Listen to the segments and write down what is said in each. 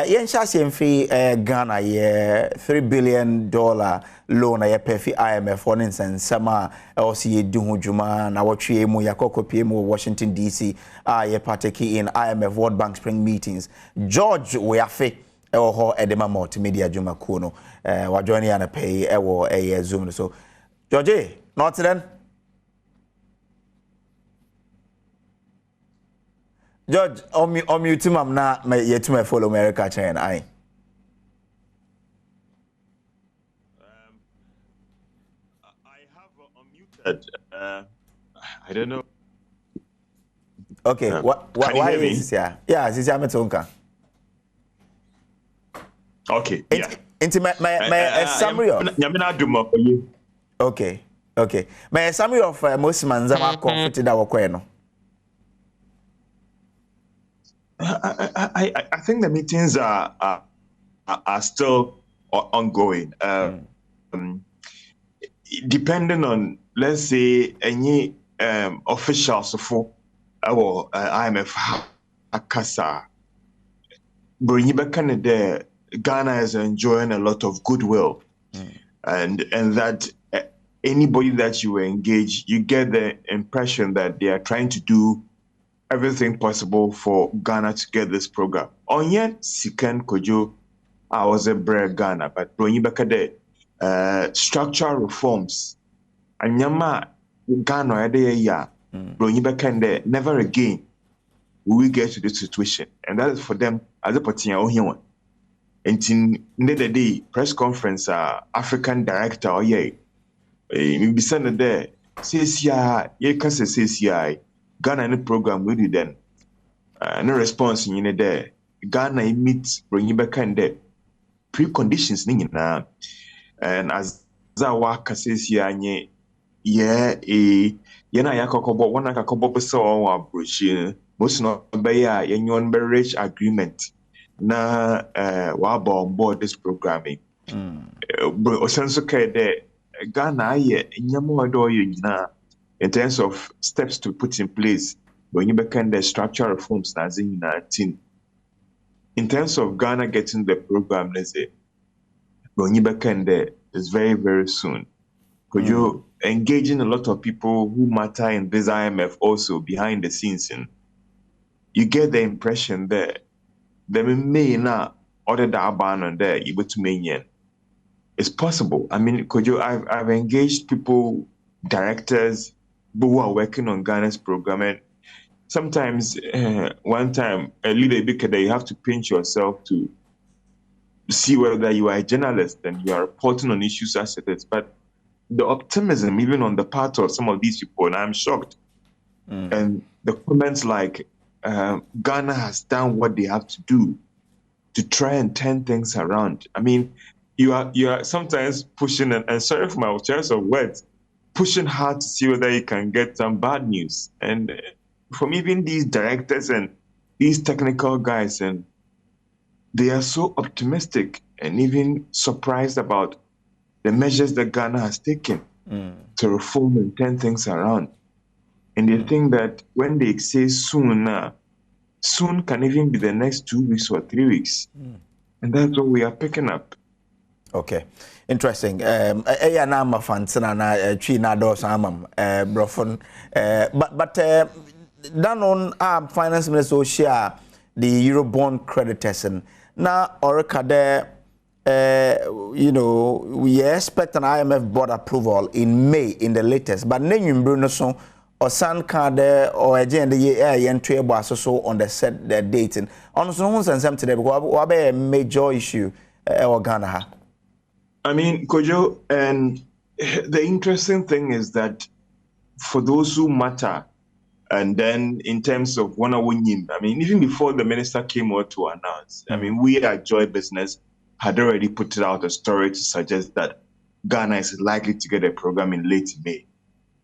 yen shasiem free Ghana ye $3 billion loan ye pay fi IMF for instance sama also ye du hujuma na watwe mu yakoko pie mu Washington DC ye partake in IMF World Bank Spring Meetings. George Weafe ho edema multimedia juma kuno wa join ya na pay Zoom so George not then George, mute mam na yet to follow America China. I have unmuted. I don't know. Okay, why is this here? Yeah, this is Amatonka. Okay, yeah. Into my summary of. Okay. My summary of most manzama comforted our queno. I think the meetings are still ongoing. Depending on, let's say, any officials for our IMF Akasa, Canada, Ghana is enjoying a lot of goodwill, and that anybody that you engage, you get the impression that they are trying to do everything possible for Ghana to get this program. On yet, Sikan Kojo, I was a brave Ghana, but Bronyibakade, structural reforms, and Yama Ghana, Bronyibakande, never again will we get to this situation. And that is for them as a particular human. And in the day, press conference, African director, or maybe send there, says, says, Ghana any program we do then. No response in there. Ghana meets bring you back and there. Preconditions ning na. And as Zawaka says ya nye yena yakokobo wana kakobo pesa wa brochure. Most no be ya yenyon be rich agreement na waba on board this programming. Osenso ke de Ghana ye nyamo do na. In terms of steps to put in place, when you begin the structural reforms, in terms of Ghana getting the program, let's say, when you begin there is very, very soon. Because you're engaging a lot of people who matter in this IMF also behind the scenes. And you get the impression that they may not order that ban on there, able to maintain. It's possible. I mean, I've engaged people, directors, who are working on Ghana's program, and sometimes one time a little bit that you have to pinch yourself to see whether you are a journalist and you are reporting on issues as it is. But the optimism, even on the part of some of these people, and I'm shocked. And the comments like Ghana has done what they have to do to try and turn things around. I mean, you are sometimes pushing, and sorry for my choice of words, pushing hard to see whether you can get some bad news. And from even these directors and these technical guys, and they are so optimistic and even surprised about the measures that Ghana has taken to reform and turn things around. And they think that when they say soon, soon can even be the next 2 weeks or 3 weeks. And that's what we are picking up. Okay, interesting. Na ma fantsena na twi na do samam brofon but down on finance minister share the Eurobond creditors na orekade we expect an IMF board approval in May in the latest, but nenwum no so osan card or agenda ye so on the set the date and on so hun sensem today because what be a major issue or Ghana. I mean, Kojo, and the interesting thing is that for those who matter, and then in terms of one winning, I mean, even before the minister came out to announce, I mean, we at Joy Business had already put out a story to suggest that Ghana is likely to get a program in late May.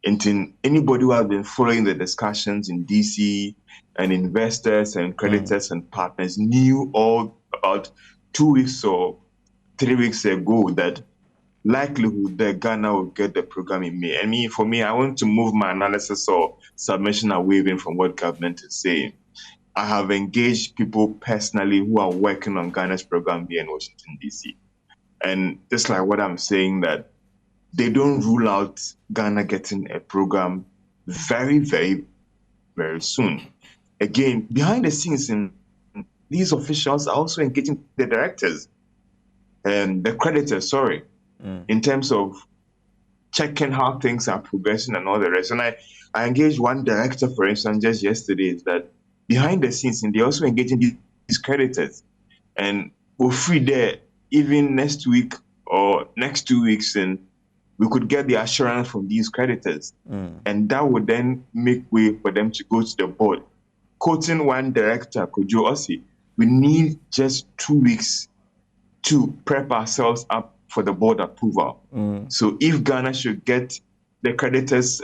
And anybody who has been following the discussions in DC and investors and creditors and partners knew all about 2 weeks or 3 weeks ago that likelihood that Ghana will get the program in May. I mean, for me, I want to move my analysis or submission away from what government is saying. I have engaged people personally who are working on Ghana's program here in Washington, D.C. And just like what I'm saying, that they don't rule out Ghana getting a program very, very, very soon. Again, behind the scenes, these officials are also engaging the directors and the creditors, in terms of checking how things are progressing and all the rest. And I engaged one director, for instance, just yesterday, is that behind the scenes, and they're also engaging these creditors. And we're free there even next week or next 2 weeks, and we could get the assurance from these creditors. And that would then make way for them to go to the board. Quoting one director, Kojo Ossi, we need just 2 weeks to prep ourselves up for the board approval. So if Ghana should get the creditors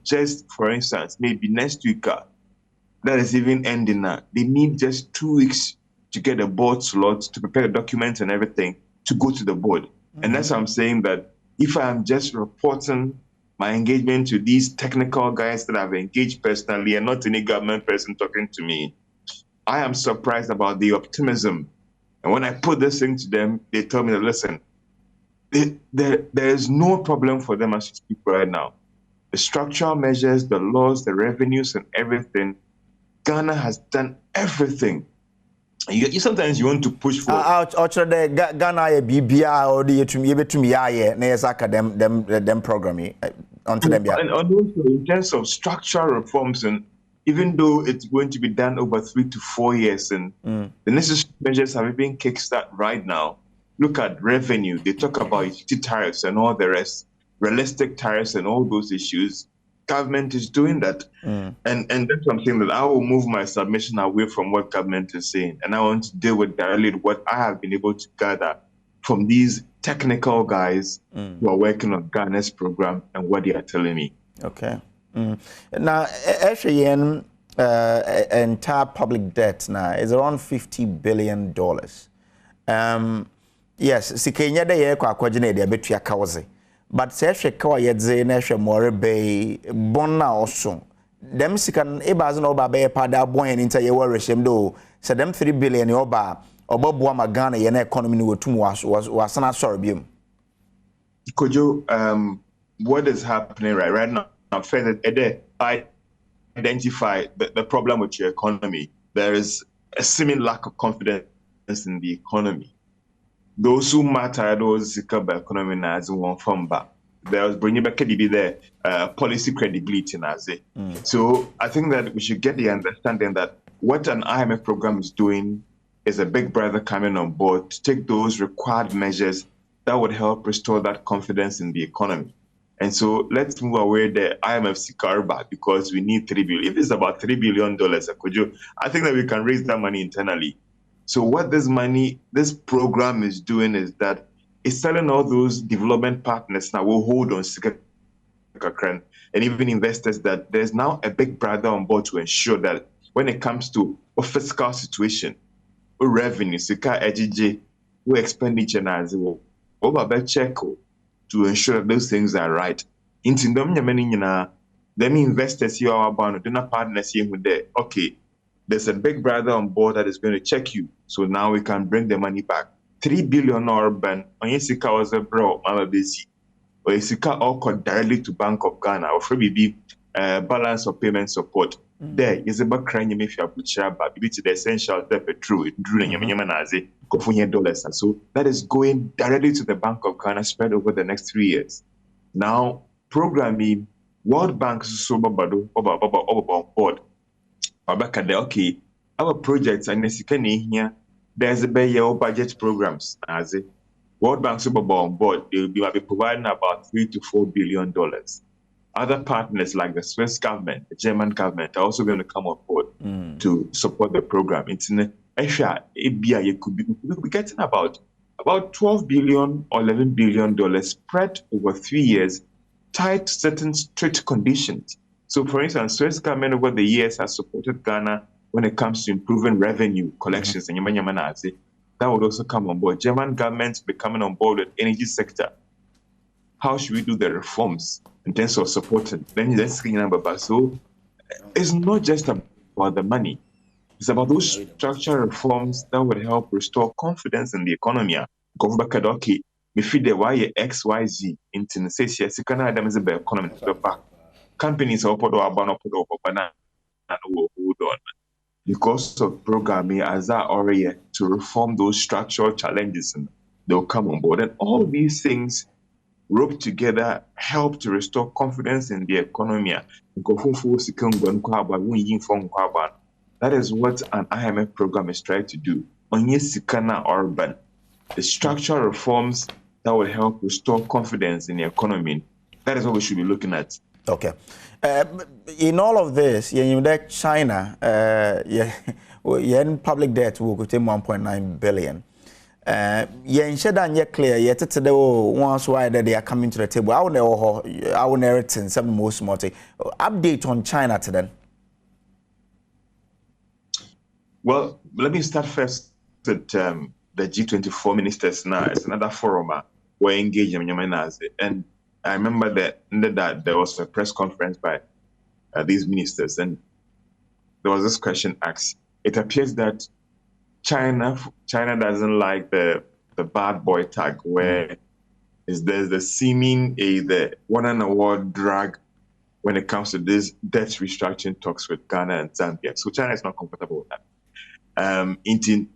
just, for instance, maybe next week, that is even ending now, they need just 2 weeks to get a board slot, to prepare the documents and everything, to go to the board. And that's why I'm saying that if I'm just reporting my engagement to these technical guys that I've engaged personally and not any government person talking to me, I am surprised about the optimism. And when I put this thing to them, they tell me that, listen, there is no problem for them as we speak right now. The structural measures, the laws, the revenues, and everything, Ghana has done everything. You sometimes you want to push for. Actually, Ghana a BBI or the to me them programming until them. And also in terms of structural reforms, and even though it's going to be done over 3 to 4 years, and the necessary measures have been kickstarted right now. Look at revenue. They talk about utility tariffs and all the rest, realistic tariffs and all those issues. Government is doing that. And that's something that I will move my submission away from what government is saying. And I want to deal with directly what I have been able to gather from these technical guys who are working on Ghana's program and what they are telling me. Okay. Now, actually, entire public debt now is around $50 billion. Yes, Sikenya de ye kwa kwagine de betua kawze. But se hwe kawa yedze na hwe more be bon na oso. Dem sikan ebaze na oba be pada bon en nta ye wareshem do. Se dem 3 billion oba oboboa ma Ghana ye na economy ni wotum wasana sorry biom. Kojo, what is happening right now? First, I identify the problem with your economy. There is a seeming lack of confidence in the economy. Those who matter, those by economy as one from back. There was bringing back the policy credibility as it. So I think that we should get the understanding that what an IMF program is doing is a big brother coming on board to take those required measures that would help restore that confidence in the economy. And so let's move away the IMF Sikarba because we need $3 billion. If it's about $3 billion, I think that we can raise that money internally. So what this program is doing is that it's telling all those development partners now will hold on and even investors that there's now a big brother on board to ensure that when it comes to a fiscal situation, or revenue, or expenditure, check to ensure that those things are right. Them investors here are bound to partners here with there. Okay, there's a big brother on board that is going to check you. So now we can bring the money back. $3 billion ban on Yesika was a bro, Mama Bisi. Or Yesika all called directly to Bank of Ghana or free balance of payment support. There is about crying if you have put share back. It's the essential step through it, $2 so that is going directly to the Bank of Ghana spread over the next 3 years. Now, programming World Bank is so over board. Okay, our projects and here, there's a budget programs as a World Bank Super on board, they will be providing about $3 to $4 billion. Other partners like the Swiss government, the German government are also going to come on board to support the program. It's in you could be getting about $12 billion or $11 billion spread over 3 years, tied to certain strict conditions. So, for instance, Swiss government over the years has supported Ghana when it comes to improving revenue collections and that would also come on board. German government will be coming on board with energy sector. How should we do the reforms in terms of supporting? Then let's see number. So it's not just about the money. It's about those structural reforms that would help restore confidence in the economy. Government okay, me feed the Y X Y Z into the say yes, you can add them as a better economy to the back. Companies are put over banana and hold on. Because of programming as that already to reform those structural challenges and they'll come on board. And all these things roped together help to restore confidence in the economy. That is what an IMF program is trying to do. Onye Sikana urban, the structural reforms that will help restore confidence in the economy. That is what we should be looking at. Okay. In all of this, you know, China, public debt will go to 1.9 billion. Yet clear, yet today, once why they are coming to the table. I will narrate in some most multi update on China today. Well, let me start first with the G24 ministers now. It's another forum where engaged in and I remember that there was a press conference by these ministers, and there was this question asked. It appears that China doesn't like the bad boy tag, where there's the seeming the one and award drag when it comes to this debt restructuring talks with Ghana and Zambia. So China is not comfortable with that.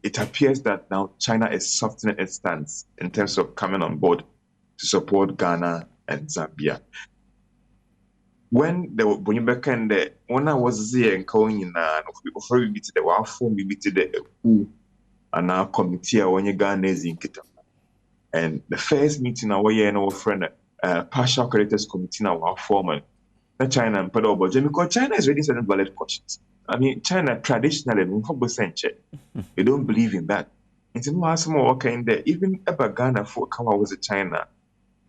It appears that now China is softening its stance in terms of coming on board to support Ghana and Zambia. When the Bonyibeka and the when I was there and calling in before we meet the WAFO, we meet the WHO and our committee when you Ghana is in Kita. And the first meeting our year and our friend partial creditors committee now our foreman, China and Pedal budget because China is raising certain valid questions. I mean, China traditionally, they don't believe in that. It's more kind there. Even if Ghana for come out with China,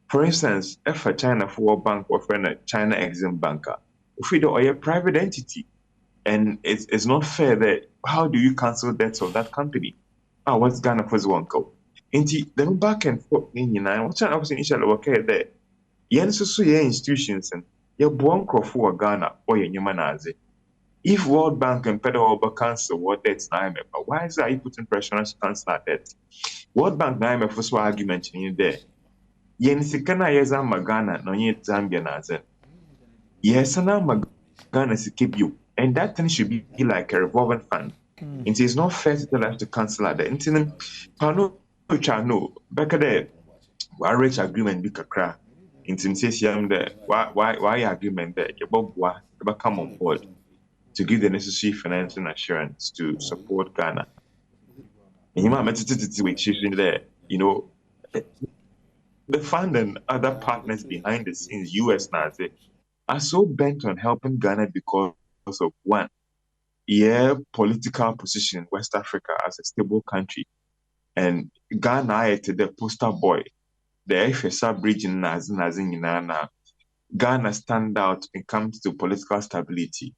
for instance, if a China for a bank or a China Exim banker, if we do a private entity, and it's not fair that how do you cancel debts of that company? What's Ghana for one call? Then back and forth in what China was initially okay there. Yen so institutions and your born for Ghana or your humanazi. If World Bank and Federal cancel what debts na IMF, why is that you putting pressure on us to cancel that debt? World Bank na IMF was argument in there. Yen sikana yeza magana no yet Zambia na zen. Yes, na magana si keep you, and that thing should be like a revolving fund. It is not fair to tell us to cancel that. Incident, pano no back there. Why reach agreement be kakra? Intimidation there. Why agreement there? You come on board to give the necessary financing assurance to support Ghana. And you might with there, you know, the fund and other partners behind the scenes, US Nazi, are so bent on helping Ghana because of one, political position in West Africa as a stable country. And Ghana to the poster boy, the FSA bridge in Nazin, Ghana stand out when it comes to political stability.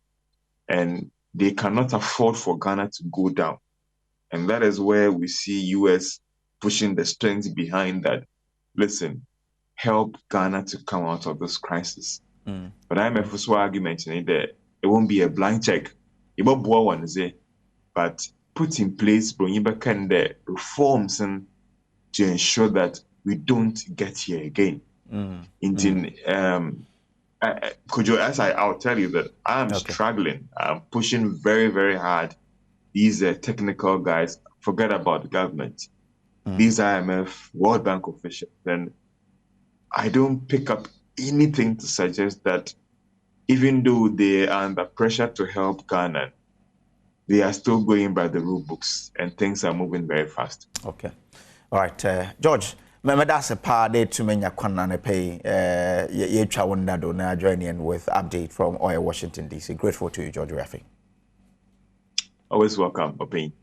And they cannot afford for Ghana to go down. And that is where we see US pushing the strength behind that. Listen, help Ghana to come out of this crisis. But IMF was argument in that it won't be a blank check. It won't boil one say, but put in place the reforms and to ensure that we don't get here again. I'll tell you that I'm struggling. I'm pushing very, very hard. These technical guys, forget about the government. These IMF, World Bank officials, then I don't pick up anything to suggest that even though they are under pressure to help Ghana, they are still going by the rule books and things are moving very fast. Okay. All right. George, that's a part day to many kwana pay ye chawunda do na joining with update from Washington DC. Grateful to you, George Rafi. Always welcome, Opin.